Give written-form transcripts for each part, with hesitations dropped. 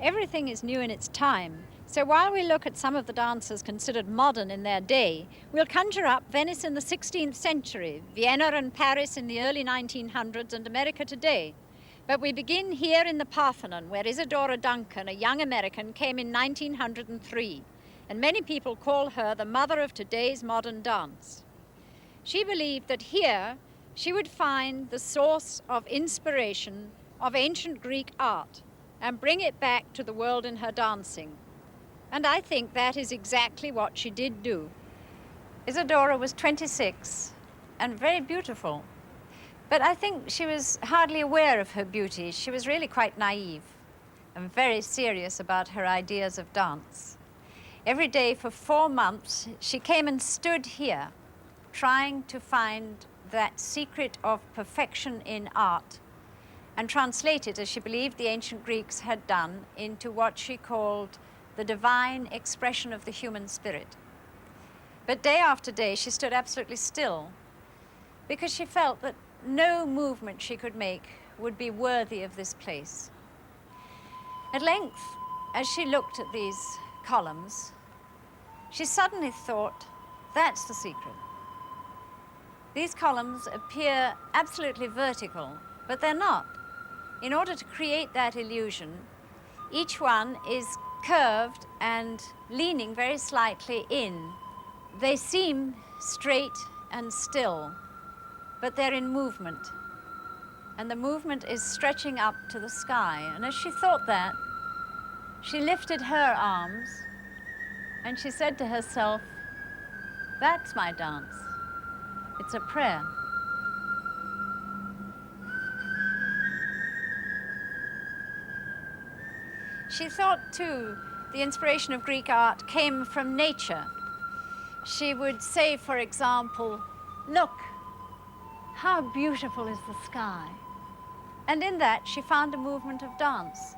Everything is new in its time. So while we look at some of the dances considered modern in their day, we'll conjure up Venice in the 16th century, Vienna and Paris in the early 1900s, and America today. But we begin here in the Parthenon, where Isadora Duncan, a young American, came in 1903, and many people call her the mother of today's modern dance. She believed that here she would find the source of inspiration of ancient Greek art and bring it back to the world in her dancing. And I think that is exactly what she did do. Isadora was 26 and very beautiful. But I think she was hardly aware of her beauty. She was really quite naive and very serious about her ideas of dance. Every day for 4 months, she came and stood here, trying to find that secret of perfection in art and translate it, as she believed the ancient Greeks had done, into what she called the divine expression of the human spirit. But day after day, she stood absolutely still because she felt that no movement she could make would be worthy of this place. At length, as she looked at these columns, she suddenly thought, that's the secret. These columns appear absolutely vertical, but they're not. In order to create that illusion, each one is curved and leaning very slightly in. They seem straight and still, but they're in movement. And the movement is stretching up to the sky. And as she thought that, she lifted her arms and she said to herself, that's my dance. It's a prayer. She thought, too, the inspiration of Greek art came from nature. She would say, for example, look, how beautiful is the sky. And in that, she found a movement of dance.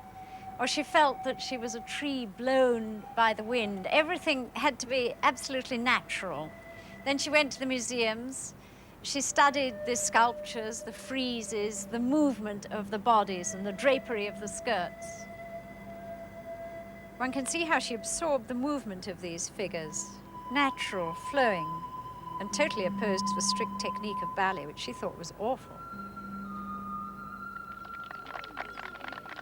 Or she felt that she was a tree blown by the wind. Everything had to be absolutely natural. Then she went to the museums. She studied the sculptures, the friezes, the movement of the bodies and the drapery of the skirts. One can see how she absorbed the movement of these figures, natural, flowing, and totally opposed to the strict technique of ballet, which she thought was awful.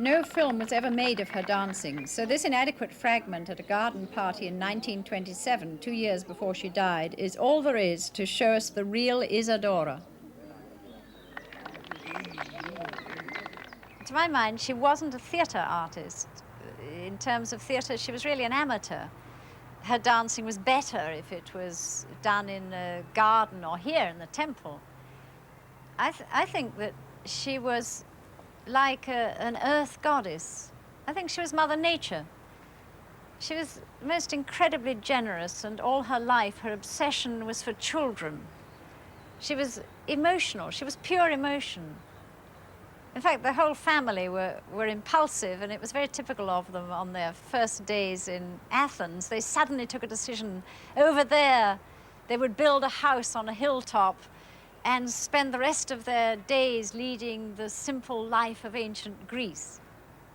No film was ever made of her dancing, so this inadequate fragment at a garden party in 1927, 2 years before she died, is all there is to show us the real Isadora. To my mind, she wasn't a theatre artist. In terms of theatre, she was really an amateur. Her dancing was better if it was done in a garden or here in the temple. I think that she was like an earth goddess. I think she was Mother Nature. She was most incredibly generous, and all her life her obsession was for children. She was emotional. She was pure emotion. In fact, the whole family were impulsive, and it was very typical of them on their first days in Athens. They suddenly took a decision. Over there, they would build a house on a hilltop and spend the rest of their days leading the simple life of ancient Greece.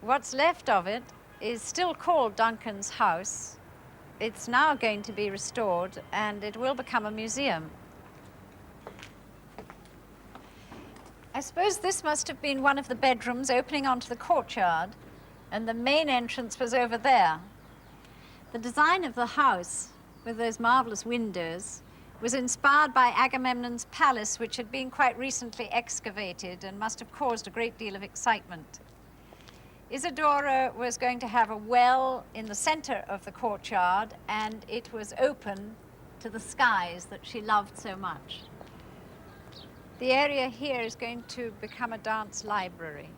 What's left of it is still called Duncan's house. It's now going to be restored, and it will become a museum. I suppose this must have been one of the bedrooms opening onto the courtyard, and the main entrance was over there. The design of the house, with those marvelous windows, was inspired by Agamemnon's palace, which had been quite recently excavated and must have caused a great deal of excitement. Isadora was going to have a well in the center of the courtyard, and it was open to the skies that she loved so much. The area here is going to become a dance library.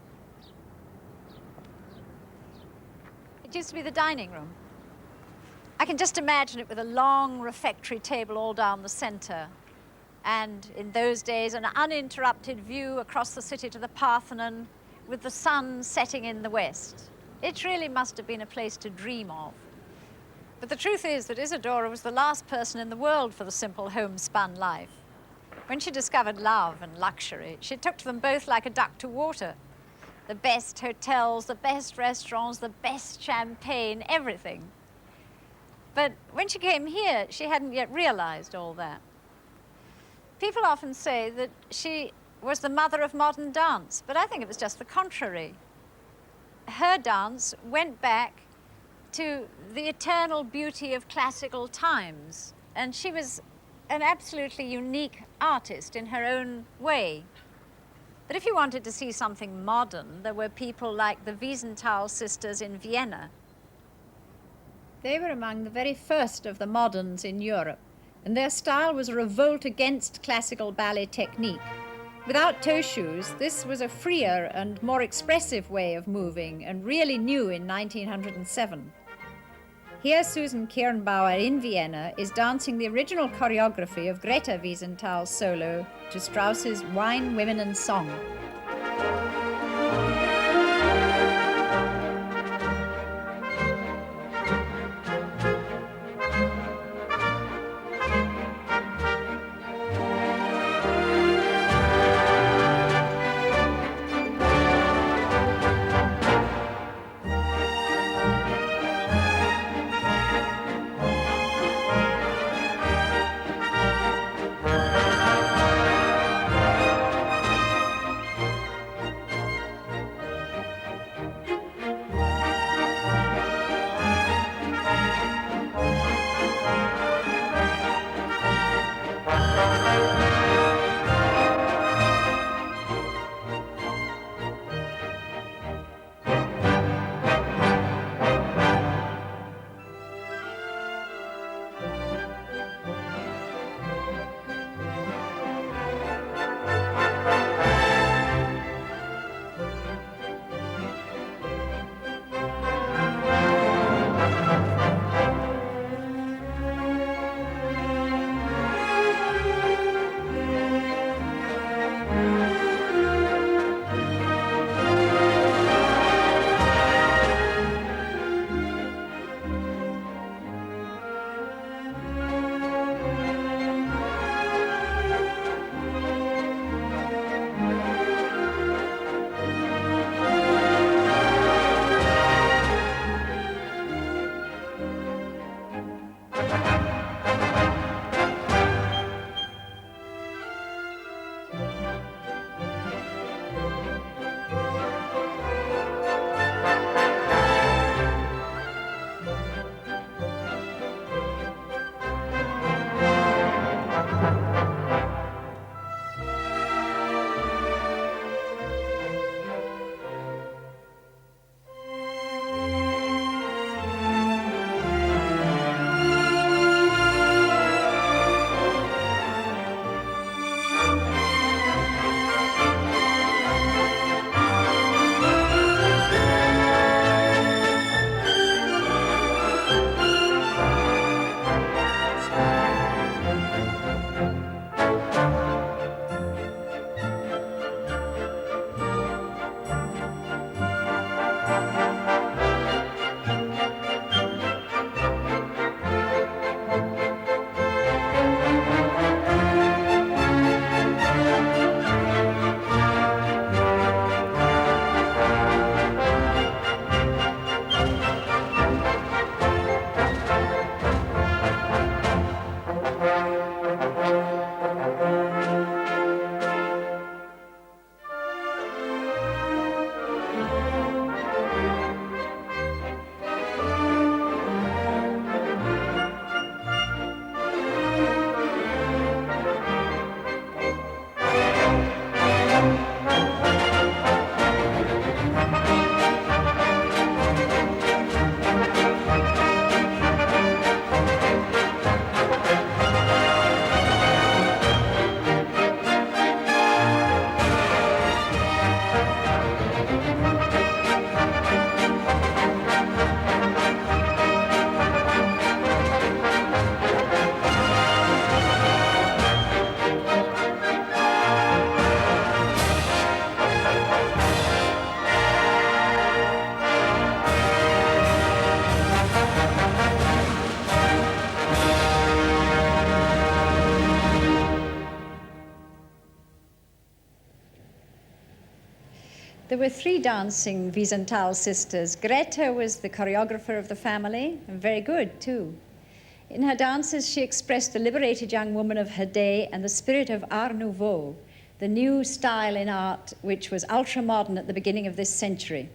It used to be the dining room. I can just imagine it with a long refectory table all down the center. And in those days, an uninterrupted view across the city to the Parthenon with the sun setting in the west. It really must have been a place to dream of. But the truth is that Isadora was the last person in the world for the simple homespun life. When she discovered love and luxury, she took to them both like a duck to water. the best hotels, the best restaurants, the best champagne, everything. But when she came here, she hadn't yet realized all that. People often say that she was the mother of modern dance, but I think it was just the contrary. Her dance went back to the eternal beauty of classical times, and she was an absolutely unique artist in her own way. But if you wanted to see something modern, there were people like the Wiesenthal sisters in Vienna. They were among the very first of the moderns in Europe, and their style was a revolt against classical ballet technique. Without toe shoes, this was a freer and more expressive way of moving, and really new in 1907. Here Susan Kirnbauer in Vienna is dancing the original choreography of Greta Wiesenthal's solo to Strauss's Wine, Women and Song. There were three dancing Wiesenthal sisters. Greta was the choreographer of the family, and very good too. In her dances, she expressed the liberated young woman of her day and the spirit of Art Nouveau, the new style in art which was ultra-modern at the beginning of this century.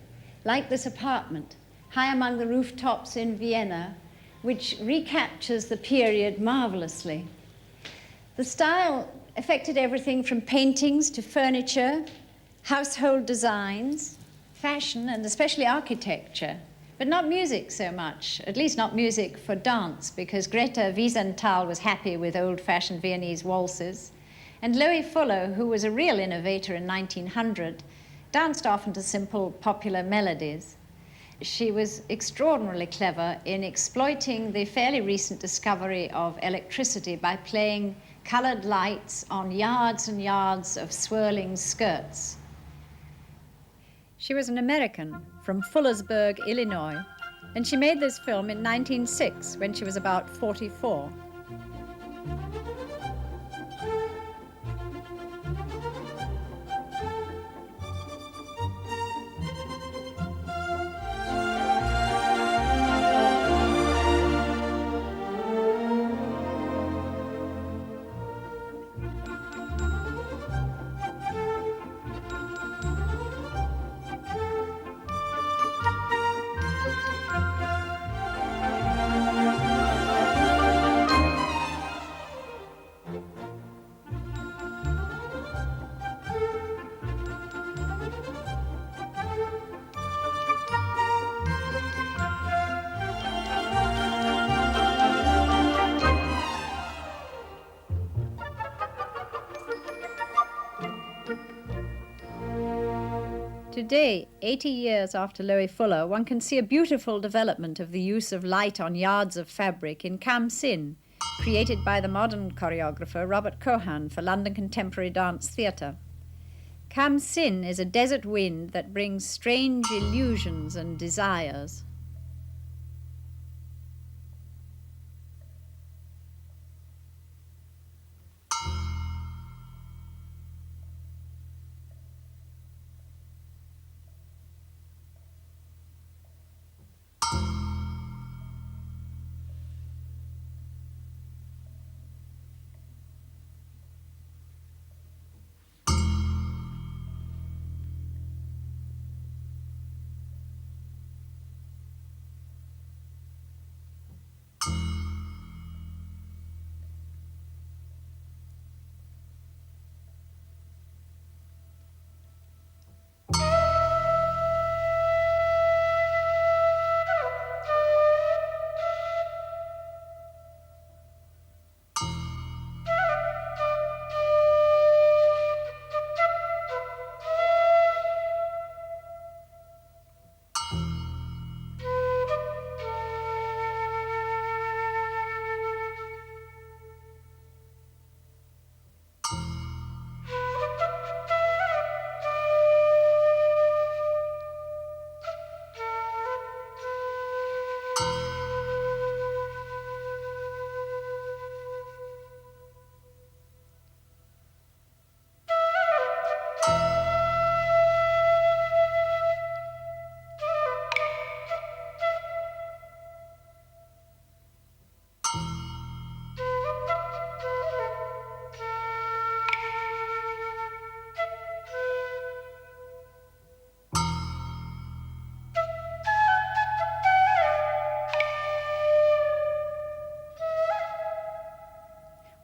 Like this apartment, high among the rooftops in Vienna, which recaptures the period marvelously. The style affected everything from paintings to furniture, household designs, fashion, and especially architecture, but not music so much, at least not music for dance, because Greta Wiesenthal was happy with old-fashioned Viennese waltzes, and Loie Fuller, who was a real innovator in 1900, danced often to simple popular melodies. She was extraordinarily clever in exploiting the fairly recent discovery of electricity by playing colored lights on yards and yards of swirling skirts. She was an American from Fullersburg, Illinois, and she made this film in 1906 when she was about 44. Today, 80 years after Loie Fuller, one can see a beautiful development of the use of light on yards of fabric in Kam Sin, created by the modern choreographer Robert Cohan for London Contemporary Dance Theatre. Kam Sin is a desert wind that brings strange illusions and desires.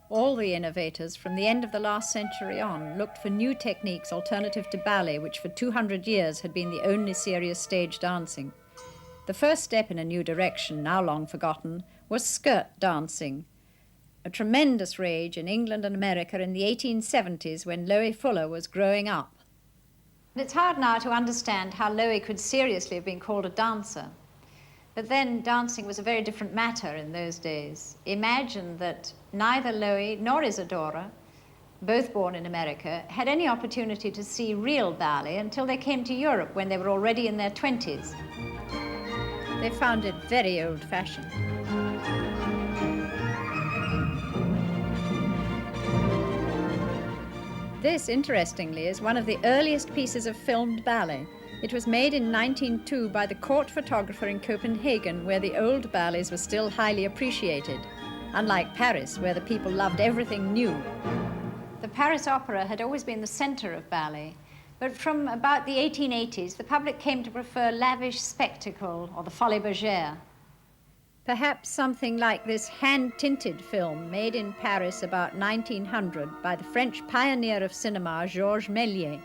All the innovators from the end of the last century on looked for new techniques alternative to ballet, which for 200 years had been the only serious stage dancing. The first step in a new direction, now long forgotten, was skirt dancing, a tremendous rage in England and America in the 1870s when Loie Fuller was growing up. It's hard now to understand how Loie could seriously have been called a dancer. But then dancing was a very different matter in those days. Imagine that neither Loie nor Isadora, both born in America, had any opportunity to see real ballet until they came to Europe when they were already in their 20s. They found it very old-fashioned. This, interestingly, is one of the earliest pieces of filmed ballet. It was made in 1902 by the court photographer in Copenhagen, where the old ballets were still highly appreciated, unlike Paris, where the people loved everything new. The Paris Opera had always been the center of ballet, but from about the 1880s, the public came to prefer lavish spectacle or the Folies Bergère. Perhaps something like this hand-tinted film made in Paris about 1900 by the French pioneer of cinema, Georges Méliès.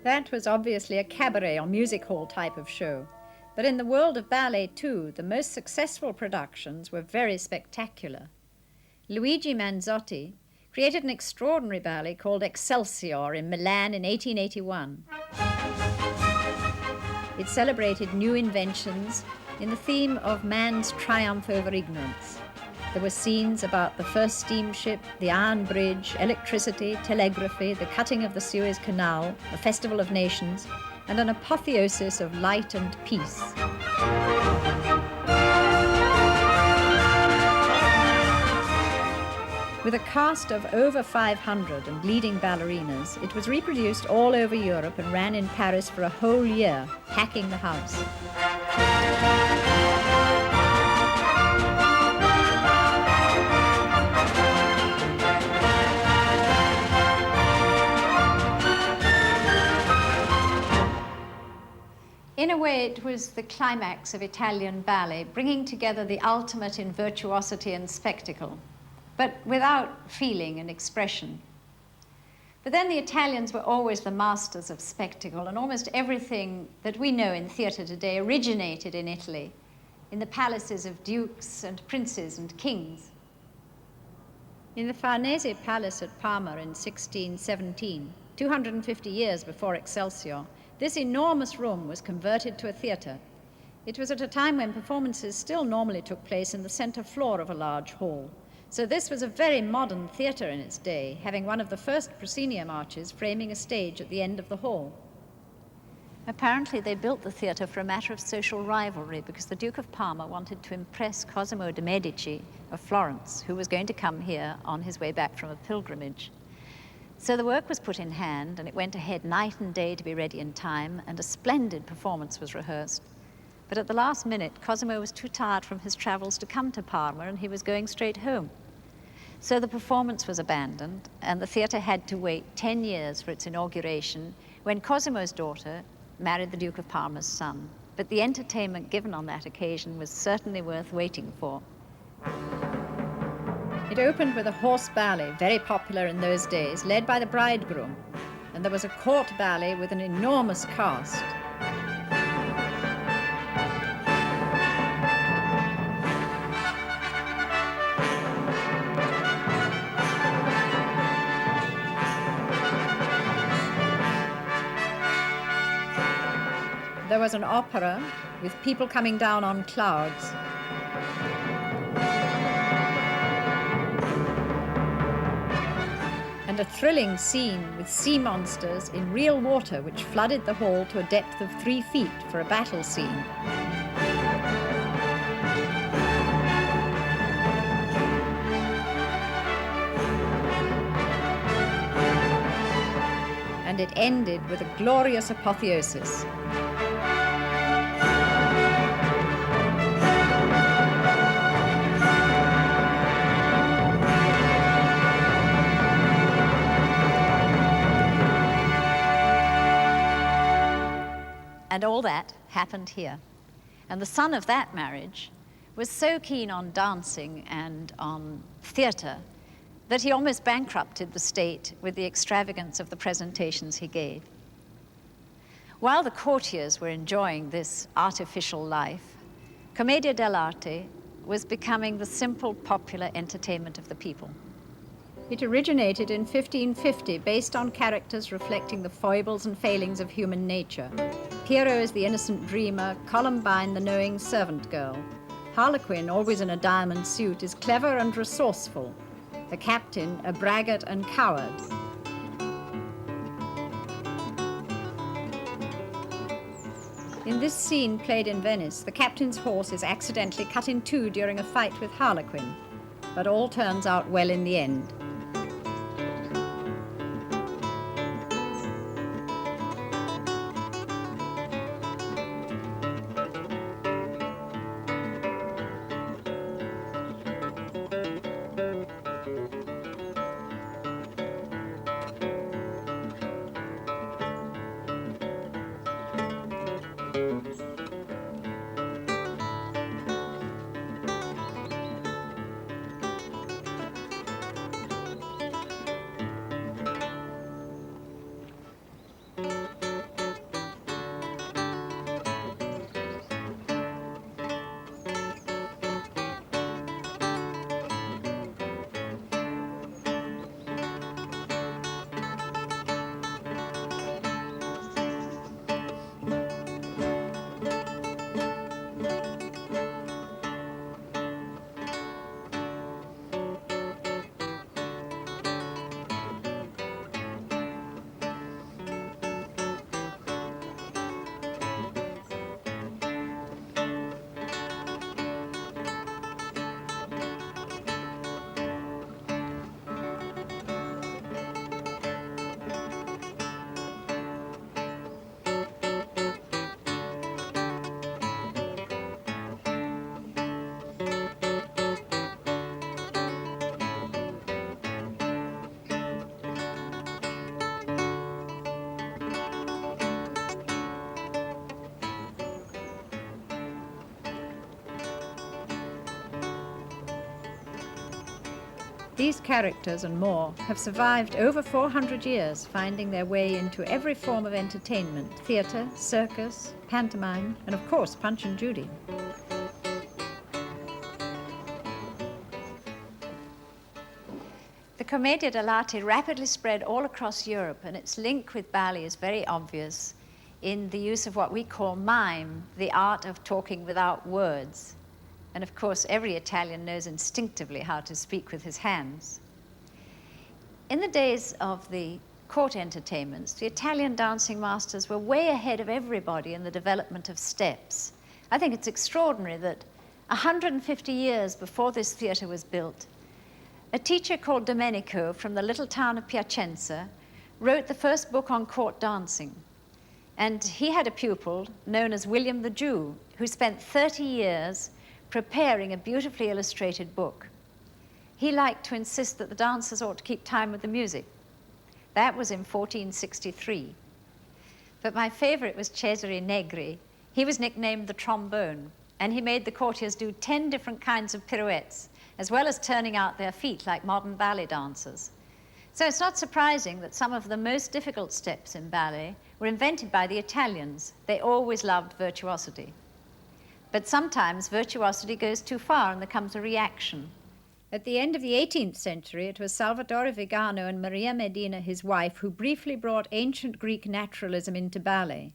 That was obviously a cabaret or music hall type of show. But in the world of ballet, too, the most successful productions were very spectacular. Luigi Manzotti created an extraordinary ballet called Excelsior in Milan in 1881. It celebrated new inventions in the theme of man's triumph over ignorance. There were scenes about the first steamship, the iron bridge, electricity, telegraphy, the cutting of the Suez Canal, the Festival of Nations, and an apotheosis of light and peace. With a cast of over 500 and leading ballerinas, it was reproduced all over Europe and ran in Paris for a whole year, packing the house. In a way, it was the climax of Italian ballet, bringing together the ultimate in virtuosity and spectacle, but without feeling and expression. But then the Italians were always the masters of spectacle, and almost everything that we know in theatre today originated in Italy, in the palaces of dukes and princes and kings. In the Farnese Palace at Parma in 1617, 250 years before Excelsior, this enormous room was converted to a theatre. It was at a time when performances still normally took place in the center floor of a large hall. So this was a very modern theatre in its day, having one of the first proscenium arches framing a stage at the end of the hall. Apparently they built the theatre for a matter of social rivalry because the Duke of Parma wanted to impress Cosimo de' Medici of Florence, who was going to come here on his way back from a pilgrimage. So the work was put in hand, and it went ahead night and day to be ready in time, and a splendid performance was rehearsed. But at the last minute, Cosimo was too tired from his travels to come to Parma, and he was going straight home. So the performance was abandoned, and the theatre had to wait 10 years for its inauguration, when Cosimo's daughter married the Duke of Parma's son. But the entertainment given on that occasion was certainly worth waiting for. It opened with a horse ballet, very popular in those days, led by the bridegroom. And there was a court ballet with an enormous cast. there was an opera with people coming down on clouds. And a thrilling scene with sea monsters in real water which flooded the hall to a depth of 3 feet for a battle scene. And it ended with a glorious apotheosis. And all that happened here. And the son of that marriage was so keen on dancing and on theatre that he almost bankrupted the state with the extravagance of the presentations he gave. While the courtiers were enjoying this artificial life, Commedia dell'Arte was becoming the simple, popular entertainment of the people. It originated in 1550, based on characters reflecting the foibles and failings of human nature. Piero is the innocent dreamer, Columbine the knowing servant girl. Harlequin, always in a diamond suit, is clever and resourceful. The captain, a braggart and coward. In this scene played in Venice, the captain's horse is accidentally cut in two during a fight with Harlequin, but all turns out well in the end. These characters and more have survived over 400 years, finding their way into every form of entertainment: theatre, circus, pantomime, and of course Punch and Judy. The Commedia dell'Arte rapidly spread all across Europe, and its link with ballet is very obvious in the use of what we call mime, the art of talking without words. And of course, every Italian knows instinctively how to speak with his hands. In the days of the court entertainments, the Italian dancing masters were way ahead of everybody in the development of steps. I think it's extraordinary that 150 years before this theatre was built, a teacher called Domenico from the little town of Piacenza wrote the first book on court dancing. And he had a pupil known as William the Jew, who spent 30 years preparing a beautifully illustrated book. He liked to insist that the dancers ought to keep time with the music. That was in 1463. But my favorite was Cesare Negri. He was nicknamed the trombone, and he made the courtiers do 10 different kinds of pirouettes, as well as turning out their feet like modern ballet dancers. So it's not surprising that some of the most difficult steps in ballet were invented by the Italians. They always loved virtuosity. But sometimes virtuosity goes too far and there comes a reaction. At the end of the 18th century, it was Salvatore Vigano and Maria Medina, his wife, who briefly brought ancient Greek naturalism into ballet.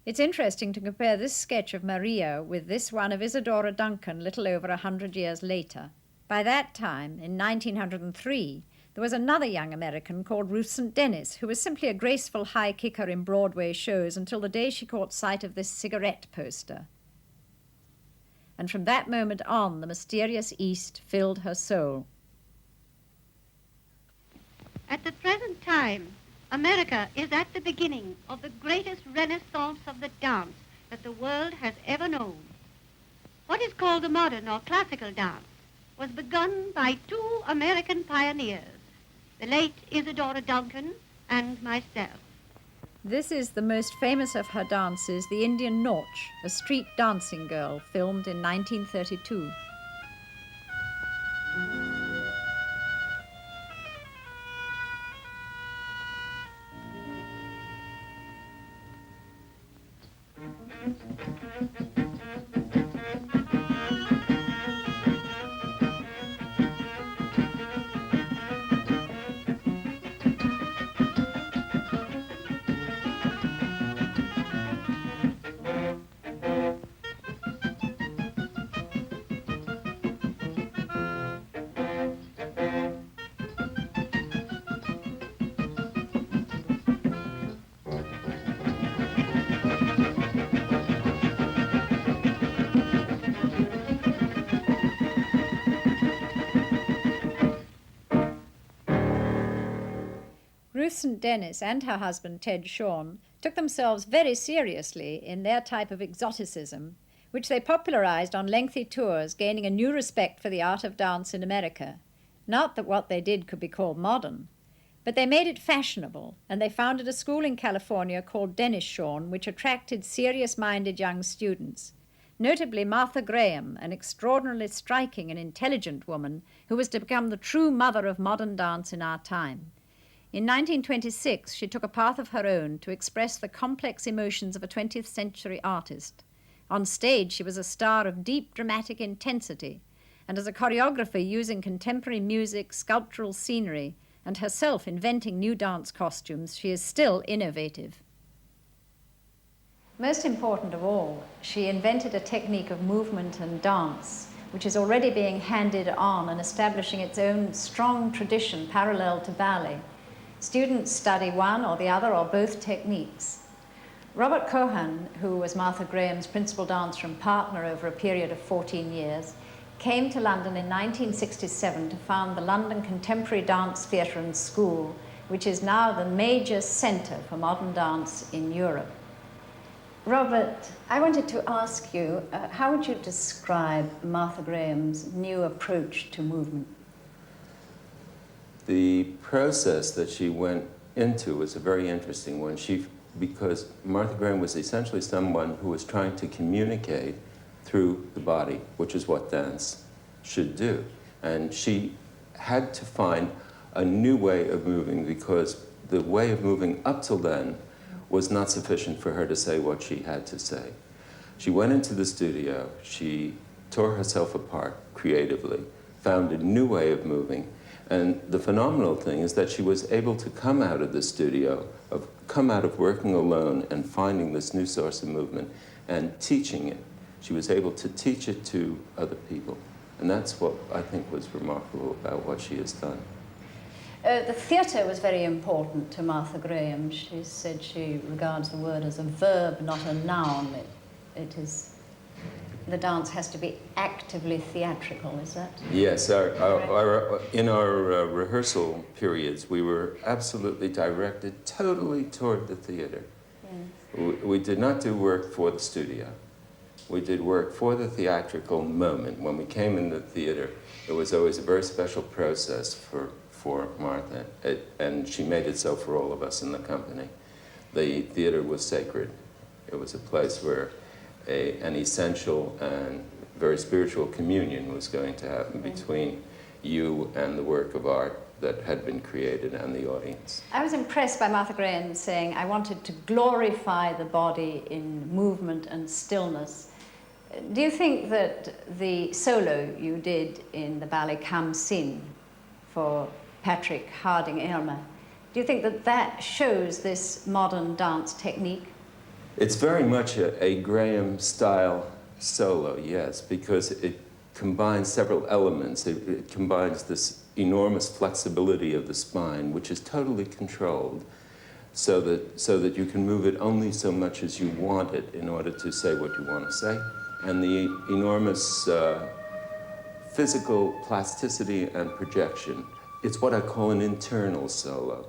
It's interesting to compare this sketch of Maria with this one of Isadora Duncan little over 100 years later. By that time, in 1903, there was another young American called Ruth St. Dennis, who was simply a graceful high kicker in Broadway shows until the day she caught sight of this cigarette poster. And from that moment on, the mysterious East filled her soul. At the present time, America is at the beginning of the greatest renaissance of the dance that the world has ever known. What is called the modern or classical dance was begun by two American pioneers, the late Isadora Duncan and myself. This is the most famous of her dances, the Indian Nautch, a street dancing girl, filmed in 1932. Ruth St. Dennis and her husband Ted Shawn took themselves very seriously in their type of exoticism, which they popularized on lengthy tours, gaining a new respect for the art of dance in America. Not that what they did could be called modern, but they made it fashionable, and they founded a school in California called Dennis Shawn, which attracted serious-minded young students. Notably Martha Graham, an extraordinarily striking and intelligent woman who was to become the true mother of modern dance in our time. In 1926, she took a path of her own to express the complex emotions of a 20th century artist. On stage, she was a star of deep dramatic intensity, and as a choreographer using contemporary music, sculptural scenery, and herself inventing new dance costumes, she is still innovative. Most important of all, she invented a technique of movement and dance, which is already being handed on and establishing its own strong tradition parallel to ballet. Students study one or the other or both techniques. Robert Cohan, who was Martha Graham's principal dancer and partner over a period of 14 years, came to London in 1967 to found the London Contemporary Dance Theatre and School, which is now the major centre for modern dance in Europe. Robert, I wanted to ask you, how would you describe Martha Graham's new approach to movement? The process that she went into was a very interesting one. Because Martha Graham was essentially someone who was trying to communicate through the body, which is what dance should do. And she had to find a new way of moving because the way of moving up till then was not sufficient for her to say what she had to say. She went into the studio, she tore herself apart creatively, found a new way of moving, and the phenomenal thing is that she was able to come out of the studio, come out of working alone and finding this new source of movement and teaching it. She was able to teach it to other people. And that's what I think was remarkable about what she has done. The theatre was very important to Martha Graham. She said she regards the word as a verb, not a noun. The dance has to be actively theatrical, is that? Yes, in our rehearsal periods, we were absolutely directed totally toward the theater. Yes. We did not do work for the studio. We did work for the theatrical moment. When we came in the theater, it was always a very special process for Martha, and she made it so for all of us in the company. The theater was sacred. It was a place where an essential and very spiritual communion was going to happen between you and the work of art that had been created and the audience. I was impressed by Martha Graham saying, I wanted to glorify the body in movement and stillness. Do you think that the solo you did in the ballet Kam Sin for Patrick Harding Aylmer, do you think that that shows this modern dance technique? It's very much a Graham-style solo, yes, because it combines several elements. It combines this enormous flexibility of the spine, which is totally controlled, so that you can move it only so much as you want it in order to say what you want to say, and the enormous physical plasticity and projection. It's what I call an internal solo.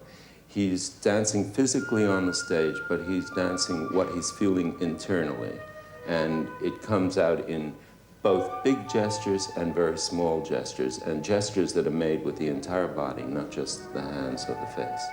He's dancing physically on the stage, but he's dancing what he's feeling internally. And it comes out in both big gestures and very small gestures, and gestures that are made with the entire body, not just the hands or the face.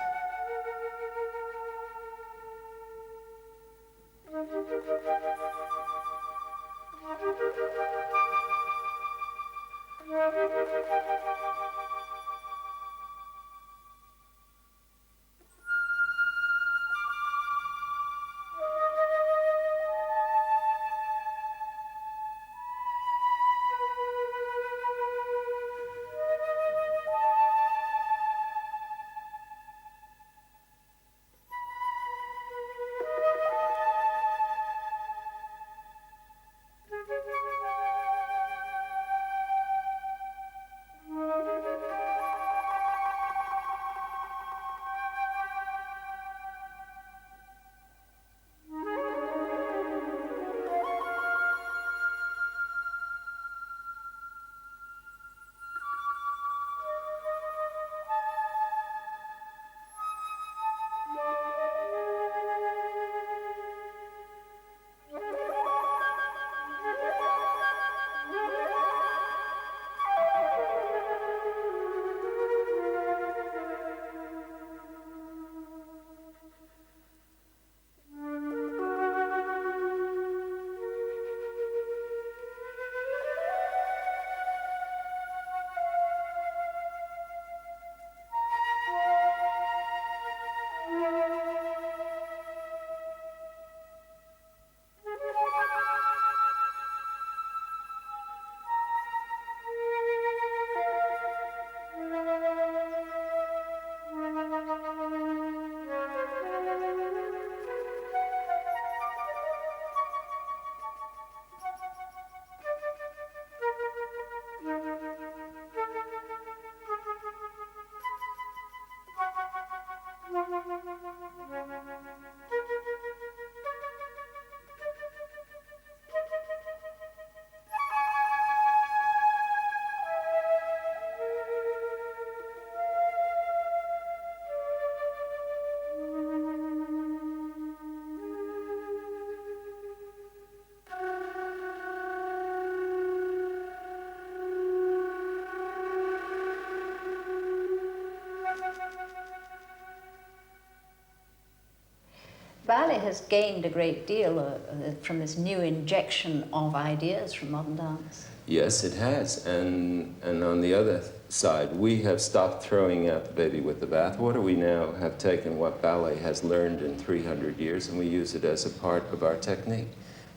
Ballet has gained a great deal from this new injection of ideas from modern dance. Yes, it has. And on the other side, we have stopped throwing out the baby with the bathwater. We now have taken what ballet has learned in 300 years and we use it as a part of our technique.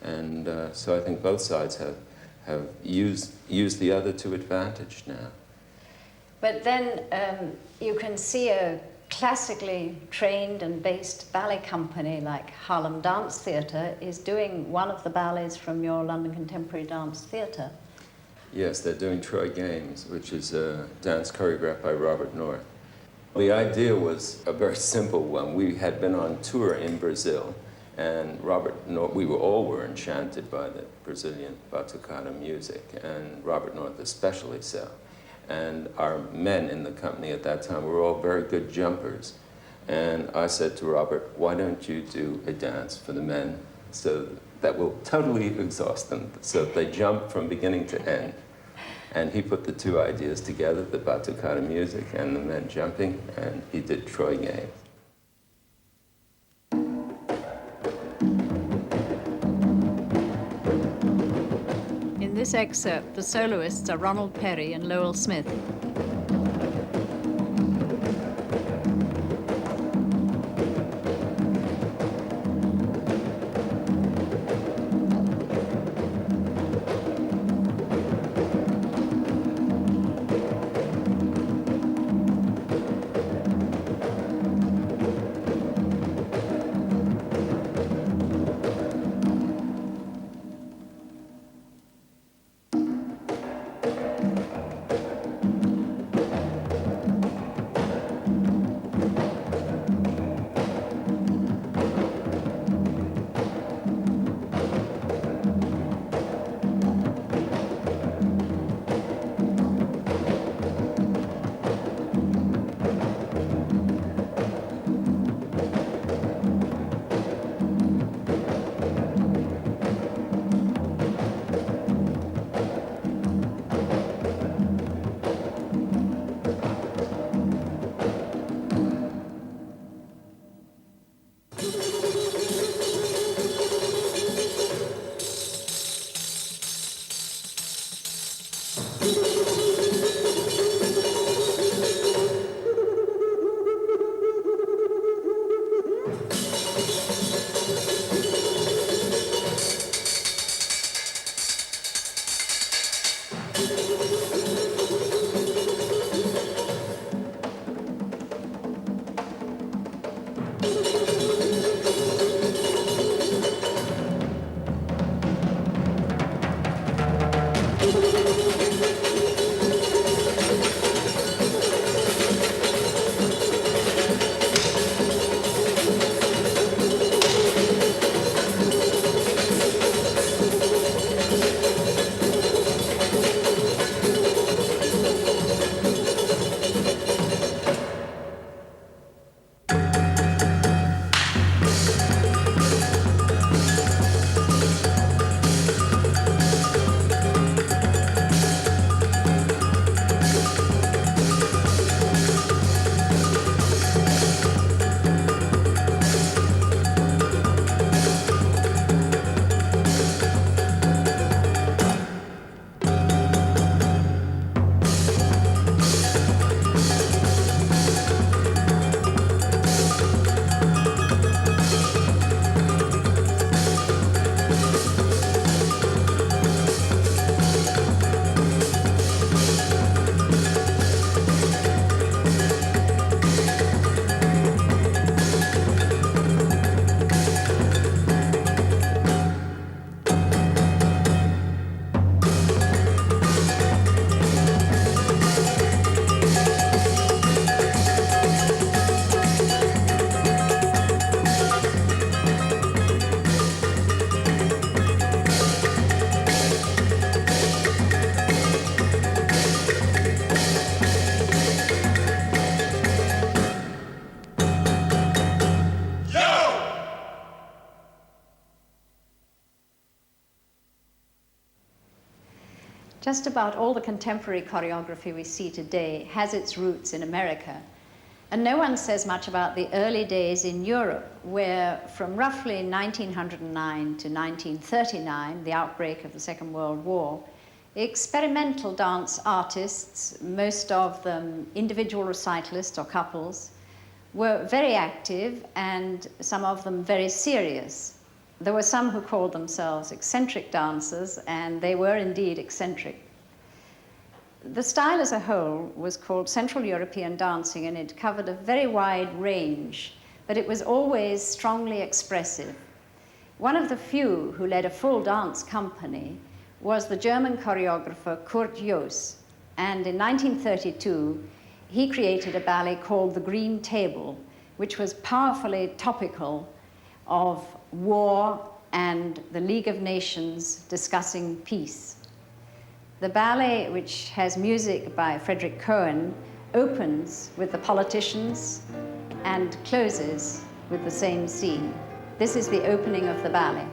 And so I think both sides have used the other to advantage now. But then you can see a classically trained and based ballet company like Harlem Dance Theatre is doing one of the ballets from your London Contemporary Dance Theatre. Yes, they're doing Troy Games, which is a dance choreographed by Robert North. The idea was a very simple one. We had been on tour in Brazil, and Robert North, we all were enchanted by the Brazilian batucada music, and Robert North especially so. And our men in the company at that time were all very good jumpers. And I said to Robert, why don't you do a dance for the men so that will totally exhaust them, so they jump from beginning to end. And he put the two ideas together, the batucada music and the men jumping, and he did Troy Games. In this excerpt, the soloists are Ronald Perry and Lowell Smith. Just about all the contemporary choreography we see today has its roots in America. And no one says much about the early days in Europe, where from roughly 1909 to 1939, the outbreak of the Second World War, experimental dance artists, most of them individual recitalists or couples, were very active and some of them very serious. There were some who called themselves eccentric dancers, and they were indeed eccentric. The style as a whole was called Central European dancing, and it covered a very wide range, but it was always strongly expressive. One of the few who led a full dance company was the German choreographer Kurt Jooss, and in 1932 he created a ballet called The Green Table, which was powerfully topical of war and the League of Nations discussing peace. The ballet, which has music by Frederick Cohen, opens with the politicians and closes with the same scene. This is the opening of the ballet.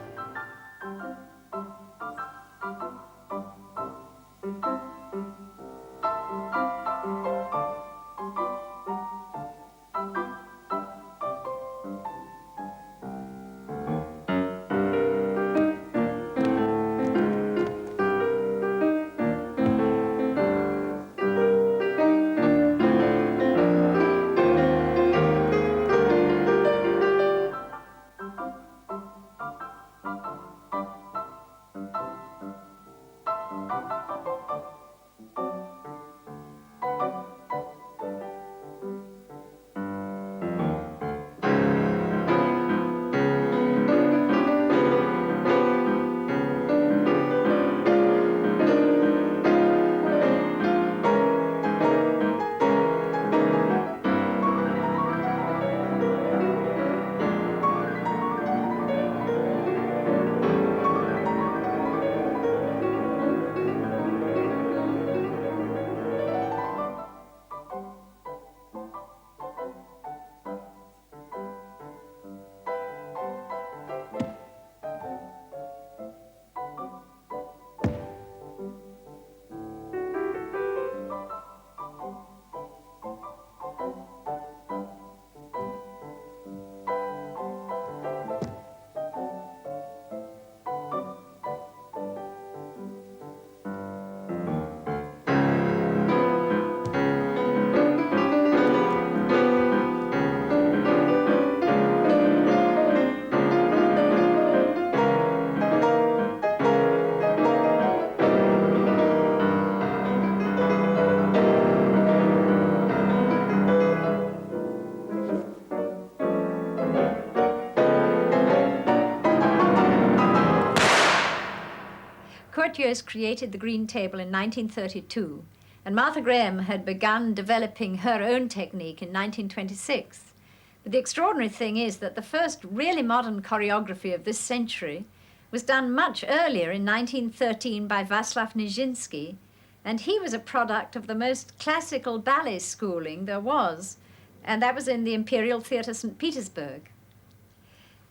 Kurt Jooss created the Green Table in 1932, and Martha Graham had begun developing her own technique in 1926. But the extraordinary thing is that the first really modern choreography of this century was done much earlier in 1913 by Václav Nijinsky, and he was a product of the most classical ballet schooling there was, and that was in the Imperial Theatre St. Petersburg.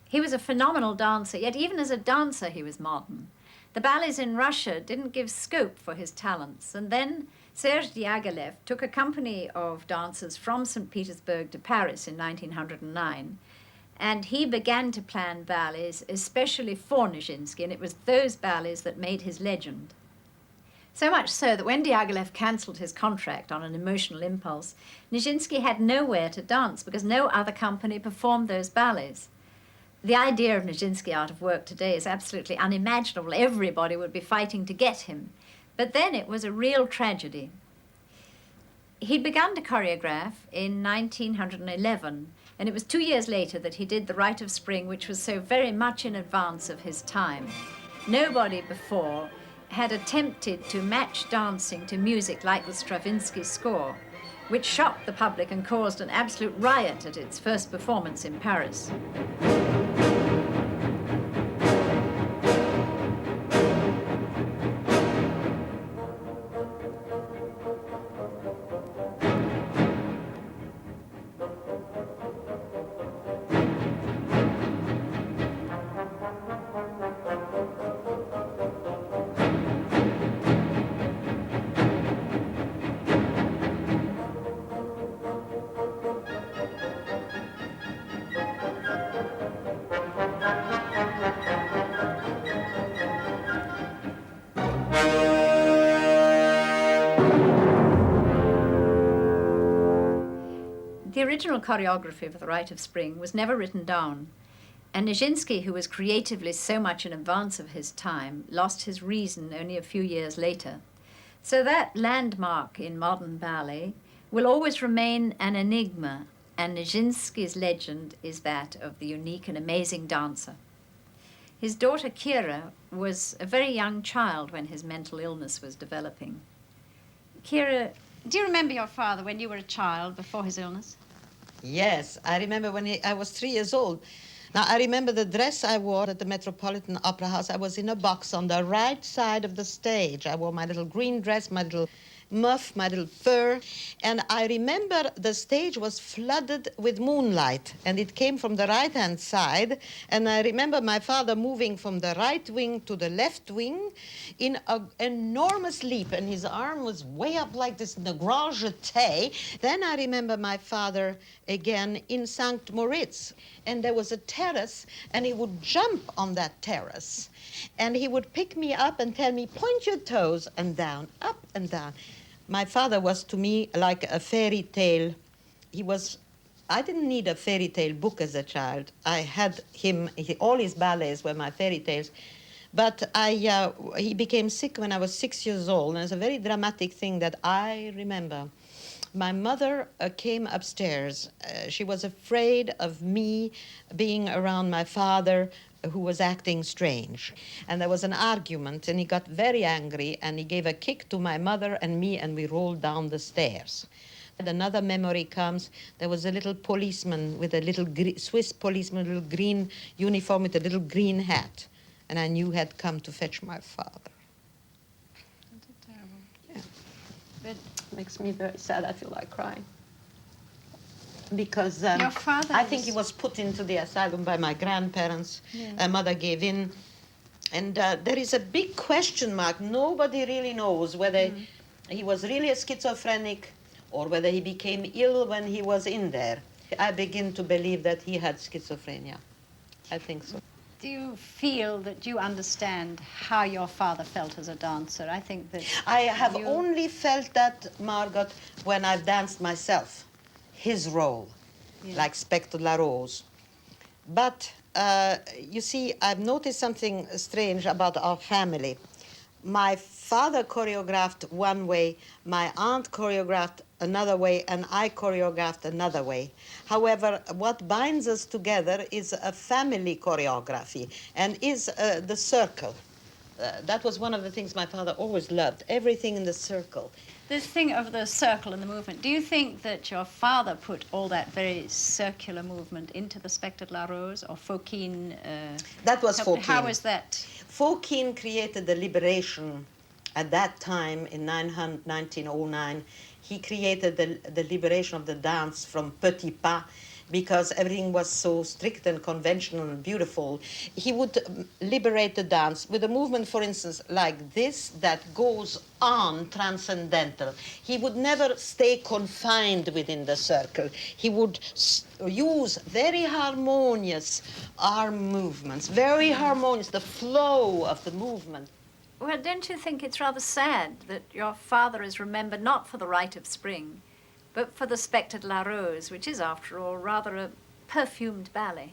He was a phenomenal dancer, yet even as a dancer he was modern. The ballets in Russia didn't give scope for his talents, and then Serge Diaghilev took a company of dancers from St. Petersburg to Paris in 1909, and he began to plan ballets especially for Nijinsky, and it was those ballets that made his legend. So much so that when Diaghilev cancelled his contract on an emotional impulse, Nijinsky had nowhere to dance because no other company performed those ballets. The idea of Nijinsky out of work today is absolutely unimaginable. Everybody would be fighting to get him. But then it was a real tragedy. He'd begun to choreograph in 1911, and it was 2 years later that he did The Rite of Spring, which was so very much in advance of his time. Nobody before had attempted to match dancing to music like the Stravinsky score, which shocked the public and caused an absolute riot at its first performance in Paris. The original choreography for The Rite of Spring was never written down, and Nijinsky, who was creatively so much in advance of his time, lost his reason only a few years later. So that landmark in modern ballet will always remain an enigma, and Nijinsky's legend is that of the unique and amazing dancer. His daughter Kira was a very young child when his mental illness was developing. Kira, do you remember your father when you were a child before his illness? Yes, I remember when I was 3 years old. Now, I remember the dress I wore at the Metropolitan Opera House. I was in a box on the right side of the stage. I wore my little green dress, my little muff, my little fur. And I remember the stage was flooded with moonlight, and it came from the right-hand side. And I remember my father moving from the right wing to the left wing in an enormous leap, and his arm was way up like this in the grand jeté. Then I remember my father again in St. Moritz, and there was a terrace, and he would jump on that terrace, and he would pick me up and tell me, point your toes, and down, up and down. My father was to me like a fairy tale. I didn't need a fairy tale book as a child. I had him, all his ballets were my fairy tales. But he became sick when I was 6 years old, and it's a very dramatic thing that I remember. My mother came upstairs. She was afraid of me being around my father, who was acting strange. And there was an argument, and he got very angry, and he gave a kick to my mother and me, and we rolled down the stairs. And another memory comes, there was a little policeman with a little Swiss policeman, a little green uniform with a little green hat, and I knew had come to fetch my father. That's terrible. Yeah. But Makes me very sad. I feel like crying. Because your father I think he was put into the asylum by my grandparents. Yeah. My mother gave in. And there is a big question mark. Nobody really knows whether he was really a schizophrenic or whether he became ill when he was in there. I begin to believe that he had schizophrenia. I think so. Do you feel that you understand how your father felt as a dancer? I think that I have you- only felt that, Margot, when I've danced myself, his role, like Spectre La Rose. But, you see, I've noticed something strange about our family. My father choreographed one way, my aunt choreographed another way, and I choreographed another way. However, what binds us together is a family choreography, and is the circle. That was one of the things my father always loved, everything in the circle. This thing of the circle and the movement, do you think that your father put all that very circular movement into the Spectre La Rose, or Fokine? That was Fokine. How was that? Fokine created the liberation at that time in 1909. He created the liberation of the dance from petit pas, because everything was so strict and conventional and beautiful. He would liberate the dance with a movement, for instance, like this, that goes on, transcendental. He would never stay confined within the circle. He would use very harmonious arm movements, very harmonious, the flow of the movement. Well, don't you think it's rather sad that your father is remembered not for The Rite of Spring, but for the Spectre La Rose, which is, after all, rather a perfumed ballet?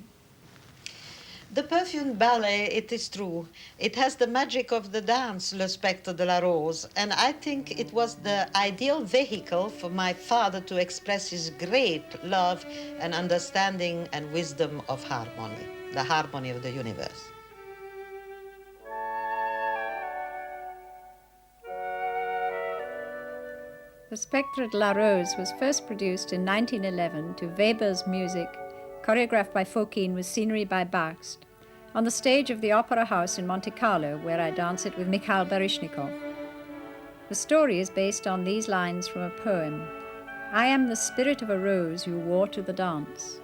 The perfumed ballet, it is true, it has the magic of the dance, Le Spectre de la Rose, and I think it was the ideal vehicle for my father to express his great love and understanding and wisdom of harmony, the harmony of the universe. The Spectre de la Rose was first produced in 1911 to Weber's music, choreographed by Fokine with scenery by Baxt, on the stage of the Opera House in Monte Carlo, where I dance it with Mikhail Baryshnikov. The story is based on these lines from a poem: "I am the spirit of a rose you wore to the dance."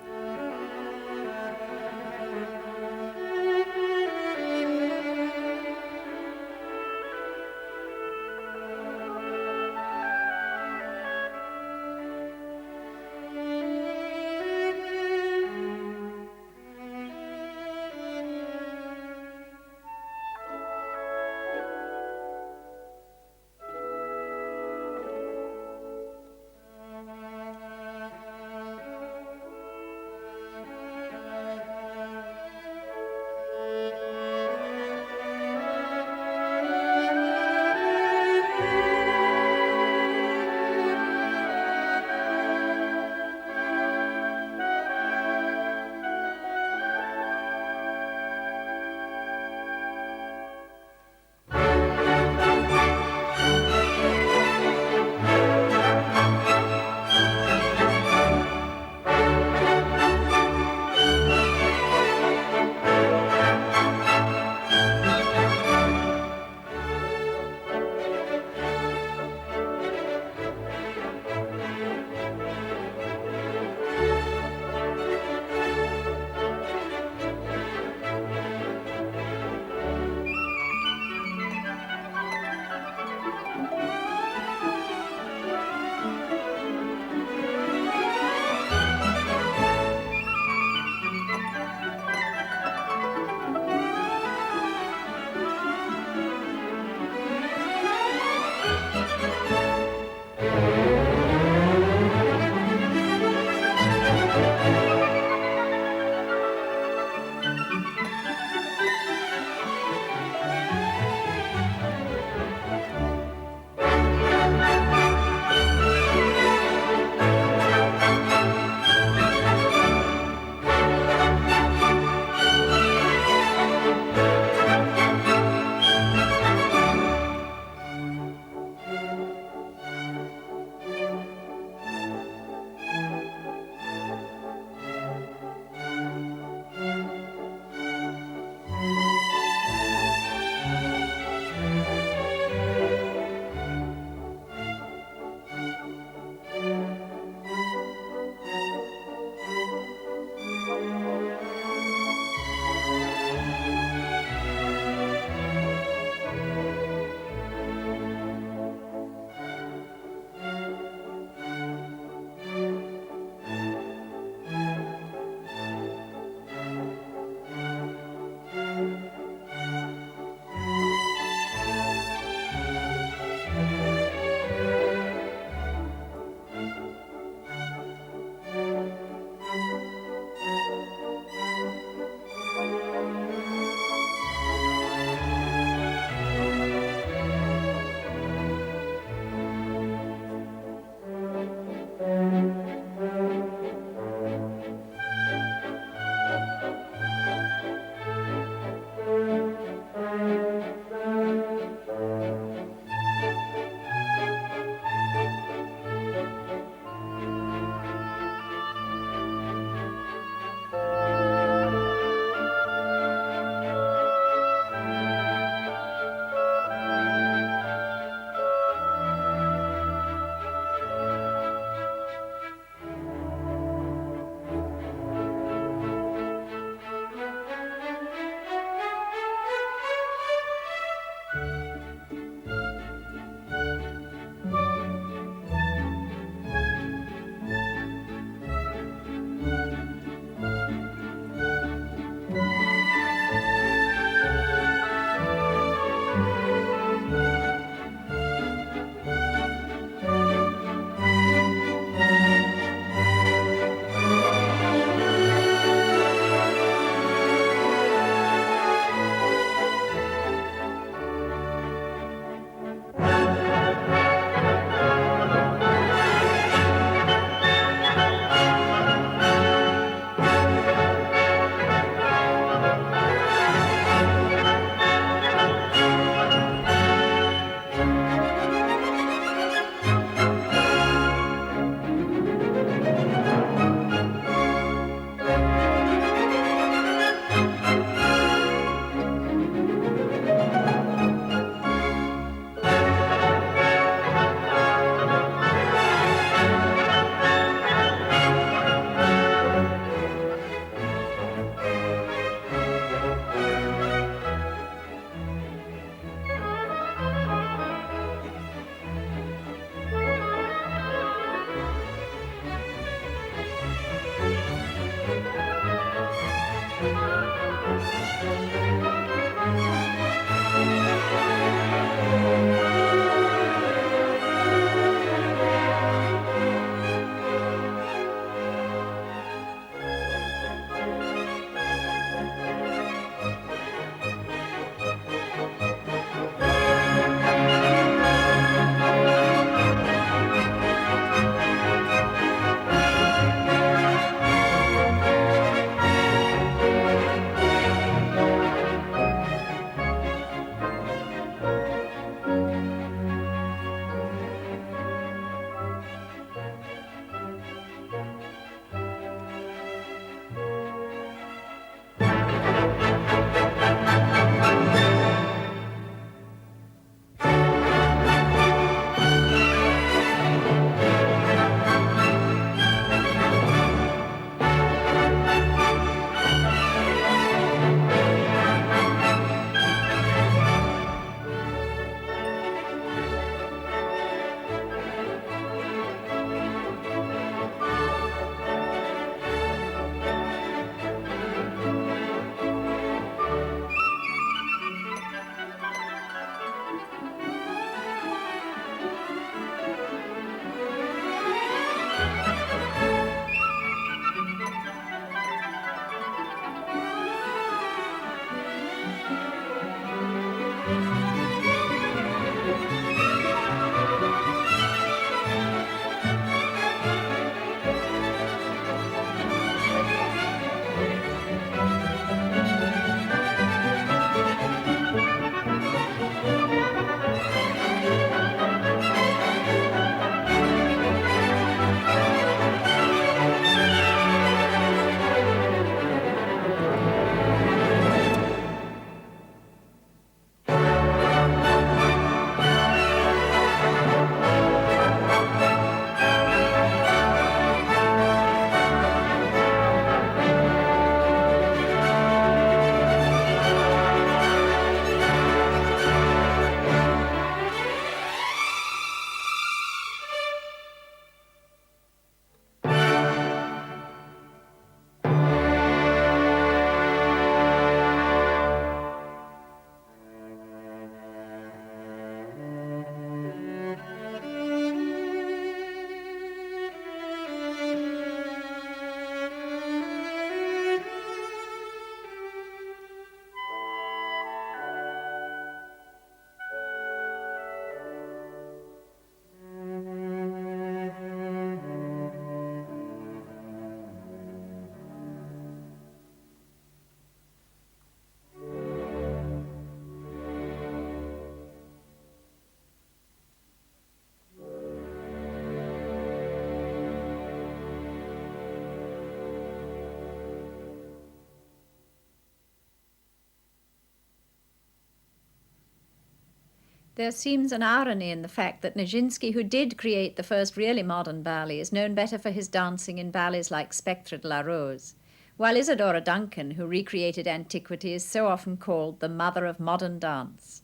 There seems an irony in the fact that Nijinsky, who did create the first really modern ballet, is known better for his dancing in ballets like Spectre de la Rose, while Isadora Duncan, who recreated antiquity, is so often called the mother of modern dance.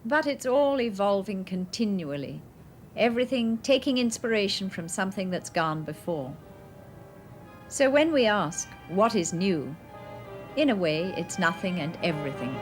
But it's all evolving continually, everything taking inspiration from something that's gone before. So when we ask, what is new? In a way, it's nothing and everything.